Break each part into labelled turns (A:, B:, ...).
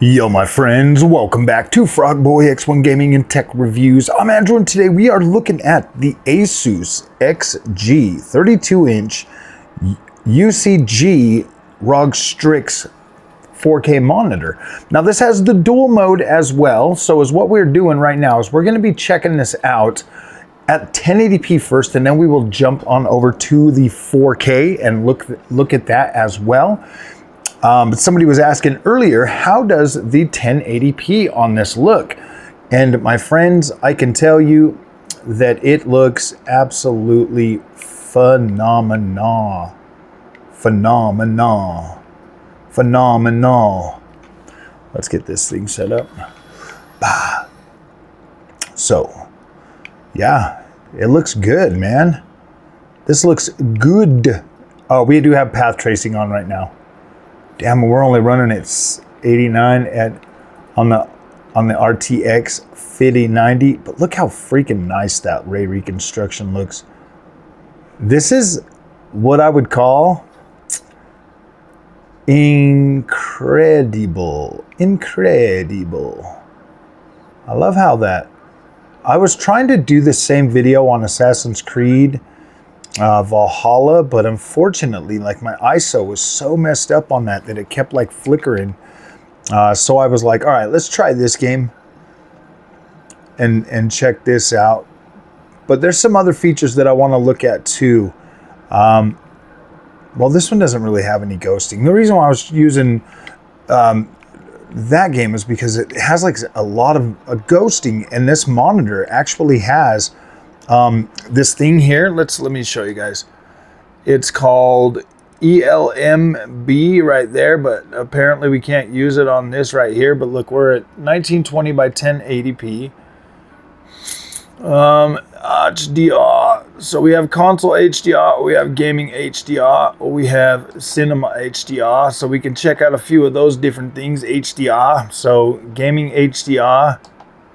A: Yo my friends, welcome back to Frogboy X1 Gaming and Tech Reviews. I'm Andrew and today we are looking at the ASUS XG32-inch UCG ROG Strix 4K monitor. Now this has the dual mode as well, so as what we're doing right now is we're going to be checking this out at 1080p first, and then we will jump on over to the 4K and look at that as well. But somebody was asking earlier, how does the 1080p on this look? And my friends, I can tell you that it looks absolutely phenomenal. Phenomenal. Phenomenal. Let's get this thing set up. So, yeah, it looks good, man. This looks good. Oh, we do have path tracing on right now. Damn, we're only running at 89 on the RTX 5090, but look how freaking nice that ray reconstruction looks. This is what I would call incredible. Incredible. I love how that. I was trying to do the same video on Assassin's Creed Valhalla, but unfortunately, like, my ISO was so messed up on that it kept like flickering. So I was like, all right, let's try this game and check this out. But there's some other features that I want to look at too. Well, this one doesn't really have any ghosting. The reason why I was using that game is because it has like a lot of ghosting, and this monitor actually has this thing here. Let me show you guys. It's called ELMB right there, but apparently we can't use it on this right here. But look, we're at 1920 by 1080p. HDR. So we have console HDR, we have gaming HDR, we have cinema HDR. So we can check out a few of those different things. HDR. So gaming HDR,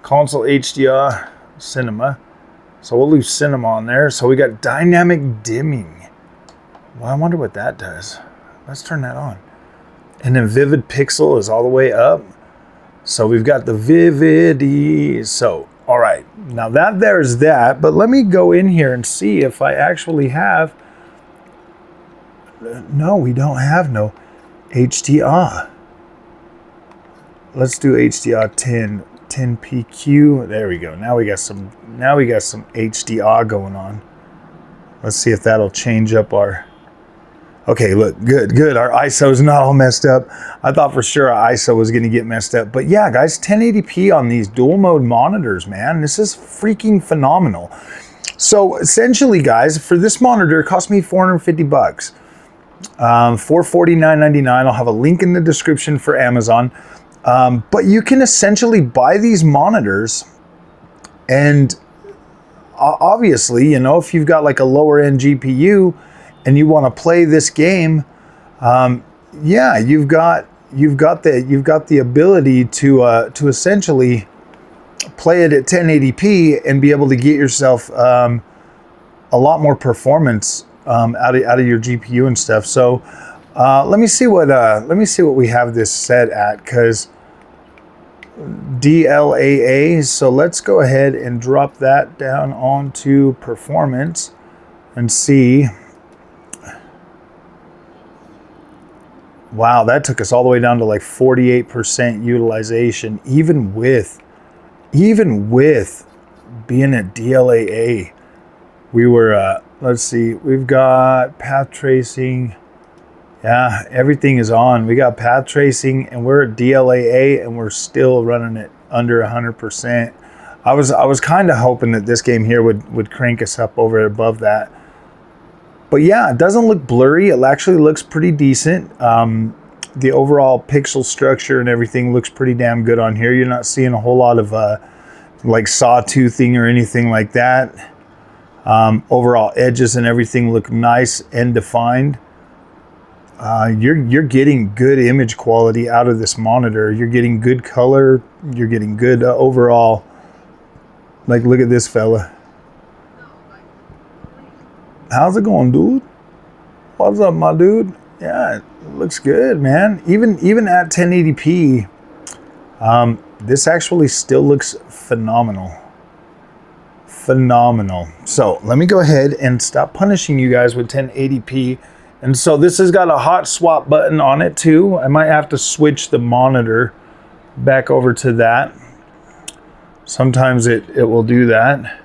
A: console HDR, cinema. So we'll leave cinema on there. So we got dynamic dimming. Well, I wonder what that does. Let's turn that on. And then vivid pixel is all the way up. So we've got the vivid. So, all right. Now there's that. But let me go in here and see if I actually have. No, we don't have no HDR. Let's do HDR 10PQ. There we go. Now we got some HDR going on. Let's see if that'll change up our. Okay, look, good. Our ISO is not all messed up. I thought for sure our ISO was going to get messed up. But yeah, guys, 1080p on these dual mode monitors, man. This is freaking phenomenal. So essentially, guys, for this monitor, it cost me $450. $449.99. I'll have a link in the description for Amazon. But you can essentially buy these monitors, and obviously, you know, if you've got like a lower end GPU and you want to play this game, yeah, you've got the ability to essentially play it at 1080p and be able to get yourself a lot more performance out of your GPU and stuff. So let me see what we have this set at, because DLAA. So let's go ahead and drop that down onto performance and see. Wow, that took us all the way down to like 48% utilization, even with being at DLAA. We were let's see, we've got path tracing. Yeah, everything is on. We got path tracing, and we're at DLAA, and we're still running it under 100%. I was kind of hoping that this game here would crank us up over above that. But yeah, it doesn't look blurry. It actually looks pretty decent. The overall pixel structure and everything looks pretty damn good on here. You're not seeing a whole lot of like sawtoothing or anything like that. Overall edges and everything look nice and defined. You're getting good image quality out of this monitor. You're getting good color. You're getting good overall. Like, look at this fella. How's it going, dude? What's up, my dude? Yeah, it looks good, man. Even at 1080p, This actually still looks phenomenal. Phenomenal. So let me go ahead and stop punishing you guys with 1080p. And so this has got a hot swap button on it too. I might have to switch the monitor back over to that. Sometimes it will do that.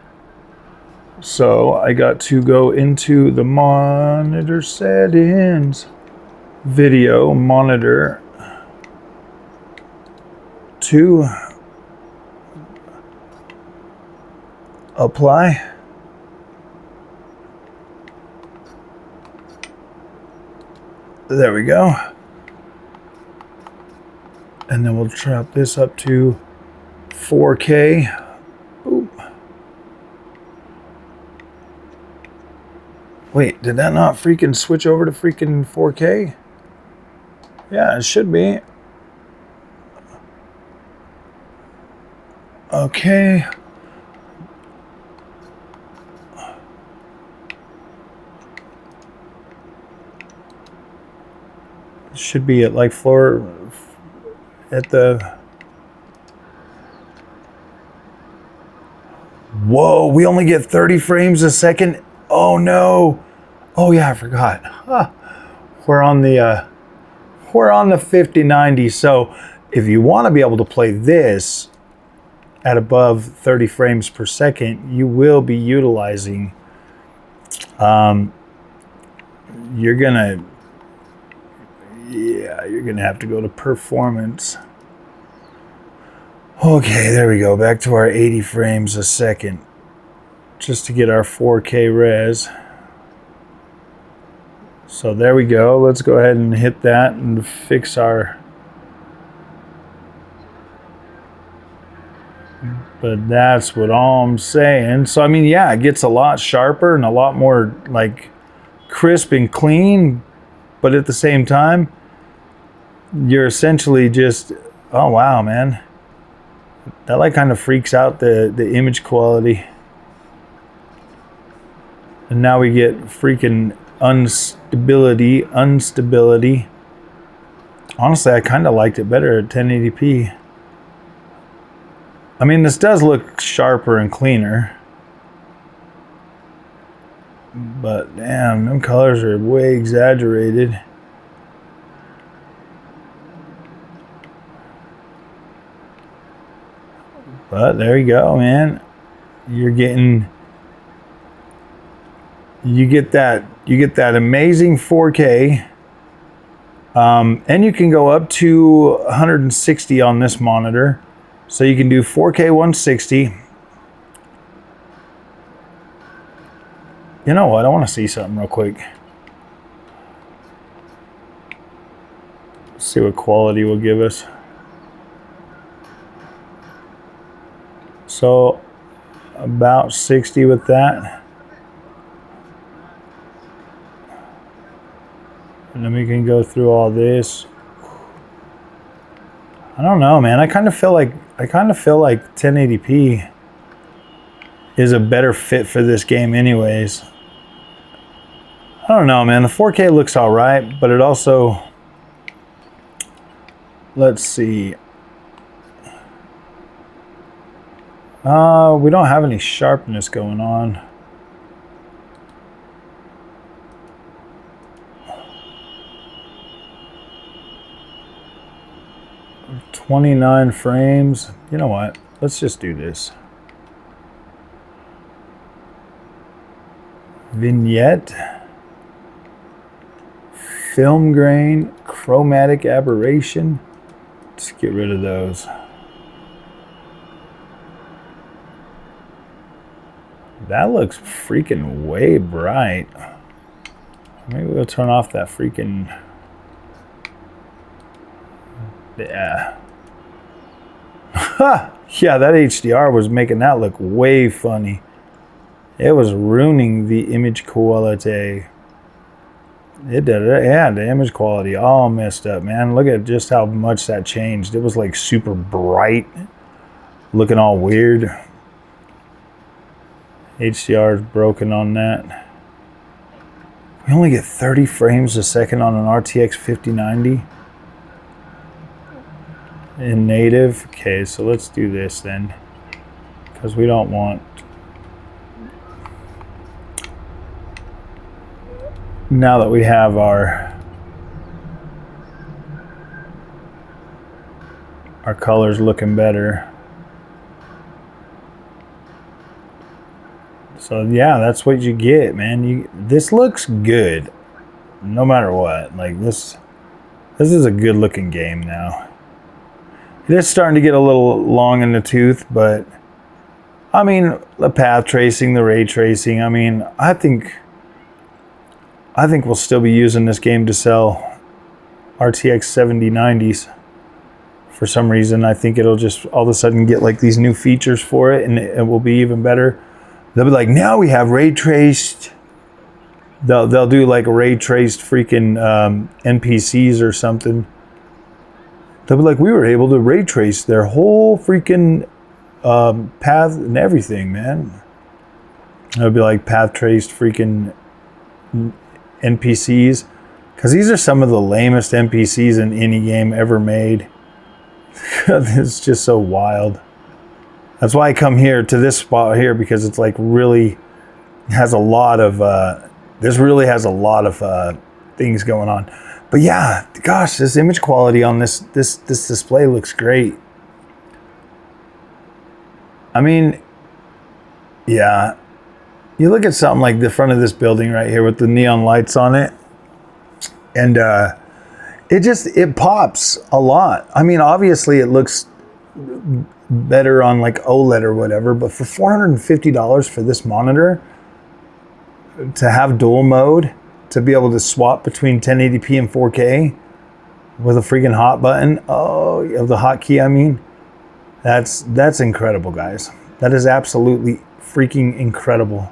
A: So I got to go into the monitor settings, video monitor, to apply. There we go. And then we'll drop this up to 4K. Boop. Wait, did that not freaking switch over to freaking 4K? Yeah, it should be. Okay. It should be at like at the... Whoa, we only get 30 frames a second. Oh no. Oh yeah, I forgot. Huh. We're on the 5090. So if you want to be able to play this at above 30 frames per second, you will be utilizing, you're gonna have to go to performance. Okay, there we go, back to our 80 frames a second, just to get our 4K res. So there we go, let's go ahead and hit that and fix our... But that's what all I'm saying. So I mean, yeah, it gets a lot sharper and a lot more like crisp and clean, but at the same time, you're essentially just, oh wow, man. That like kind of freaks out the image quality. And now we get freaking instability. Honestly, I kind of liked it better at 1080p. I mean, this does look sharper and cleaner. But damn, them colors are way exaggerated. But there you go, man. You get that amazing 4K. And you can go up to 160 on this monitor. So you can do 4K 160. You know what? I want to see something real quick. Let's see what quality will give us. So about 60 with that. And then we can go through all this. I don't know, man. I kind of feel like 1080p is a better fit for this game anyways. I don't know, man. The 4K looks all right, but it also, let's see. We don't have any sharpness going on. $29 frames. You know what? Let's just do this. Vignette. Film grain. Chromatic aberration. Let's get rid of those. That looks freaking way bright. Maybe we'll turn off that freaking... Yeah. Yeah, that HDR was making that look way funny. It was ruining the image quality. It did it. Yeah, the image quality all messed up, man. Look at just how much that changed. It was like super bright, looking all weird. HDR is broken on that. We only get 30 frames a second on an RTX 5090. in native. Okay, so let's do this then, because we don't want, now that we have our colors looking better. So yeah, that's what you get, man. This looks good no matter what. Like this is a good looking game now. It is starting to get a little long in the tooth, but I mean, the path tracing, the ray tracing, I mean, I think we'll still be using this game to sell RTX 7090s. For some reason, I think it'll just all of a sudden get like these new features for it, and it will be even better. They'll be like, now we have ray traced. They'll do like ray traced freaking NPCs or something. They'll be like, we were able to ray trace their whole freaking path and everything, man. It'll be like path traced freaking NPCs, because these are some of the lamest NPCs in any game ever made. It's just so wild. That's why I come here to this spot here, because it's like really has a lot of this really has a lot of things going on. But yeah, gosh, this image quality on this display looks great. I mean, yeah, you look at something like the front of this building right here with the neon lights on it, and it pops a lot. I mean, obviously it looks better on like OLED or whatever, but for $450 for this monitor, to have dual mode, to be able to swap between 1080p and 4K with a freaking hot button, of the hotkey, I mean, that's incredible, guys. That is absolutely freaking incredible.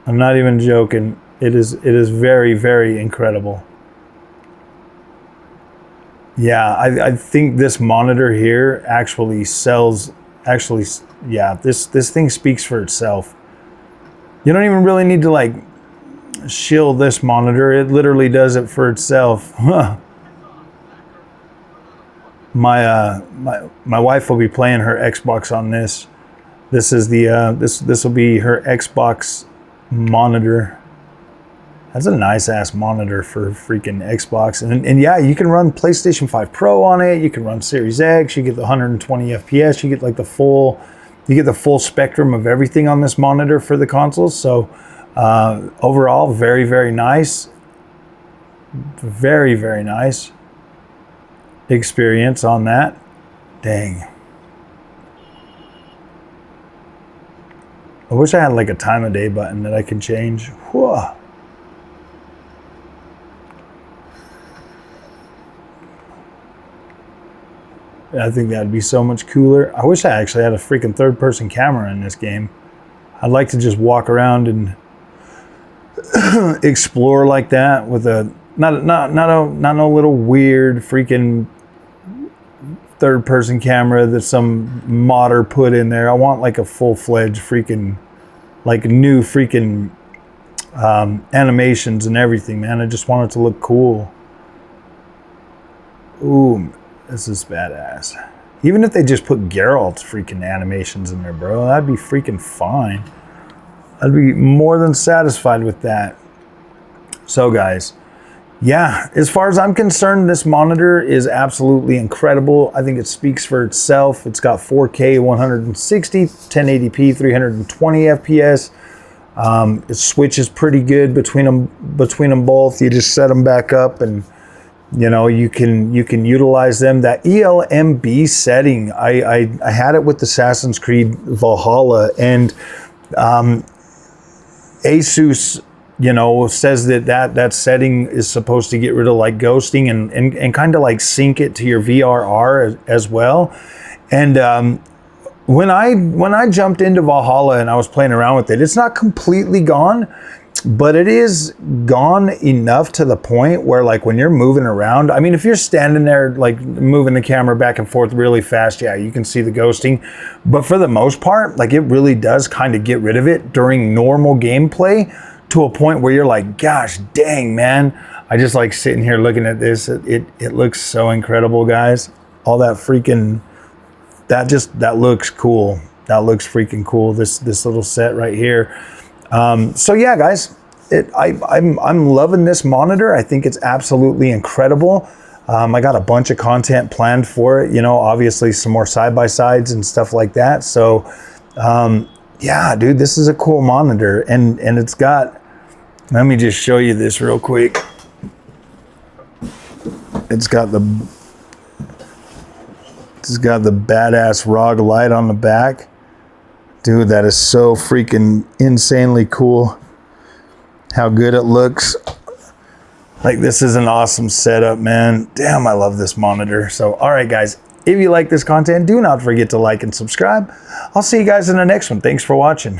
A: I'm not even joking. It is very, very incredible. Yeah, I think this monitor here actually sells, yeah, this thing speaks for itself. You don't even really need to like shill this monitor. It literally does it for itself. Huh. My wife will be playing her Xbox on this. This is the this will be her Xbox monitor. That's a nice ass monitor for freaking Xbox. And yeah, you can run PlayStation 5 Pro on it. You can run Series X. You get the 120 FPS. You get like the full spectrum of everything on this monitor for the consoles. So overall, very, very nice. Very, very nice experience on that. Dang. I wish I had like a time of day button that I could change. Whoa. I think that'd be so much cooler. I wish I actually had a freaking third-person camera in this game. I'd like to just walk around and explore like that with a not a little weird freaking third-person camera that some modder put in there. I want like a full-fledged freaking, like new freaking animations and everything, man. I just want it to look cool. Ooh. This is badass. Even if they just put Geralt's freaking animations in there, bro, that'd be freaking fine. I'd be more than satisfied with that. So guys, yeah, as far as I'm concerned, this monitor is absolutely incredible. I think it speaks for itself. It's got 4K 160, 1080p 320 FPS. It switches pretty good between them both. You just set them back up and you know, you can utilize them. That ELMB setting, I had it with Assassin's Creed Valhalla, and ASUS, you know, says that setting is supposed to get rid of like ghosting and kind of like sync it to your VRR as well. And when I jumped into Valhalla and I was playing around with it, it's not completely gone, but it is gone enough to the point where like when you're moving around, I mean, if you're standing there like moving the camera back and forth really fast, yeah, you can see the ghosting. But for the most part, like it really does kind of get rid of it during normal gameplay to a point where you're like, gosh, dang, man. I just like sitting here looking at this. It looks so incredible, guys. all that freaking, that looks cool. That looks freaking cool. This little set right here. So yeah, guys, I'm loving this monitor. I think it's absolutely incredible. I got a bunch of content planned for it, you know, obviously some more side-by-sides and stuff like that. So yeah, dude, this is a cool monitor, and it's got, let me just show you this real quick. It's got the badass ROG light on the back. Dude, that is so freaking insanely cool. How good it looks. Like, this is an awesome setup, man. Damn, I love this monitor. So, all right, guys, if you like this content, do not forget to like and subscribe. I'll see you guys in the next one. Thanks for watching.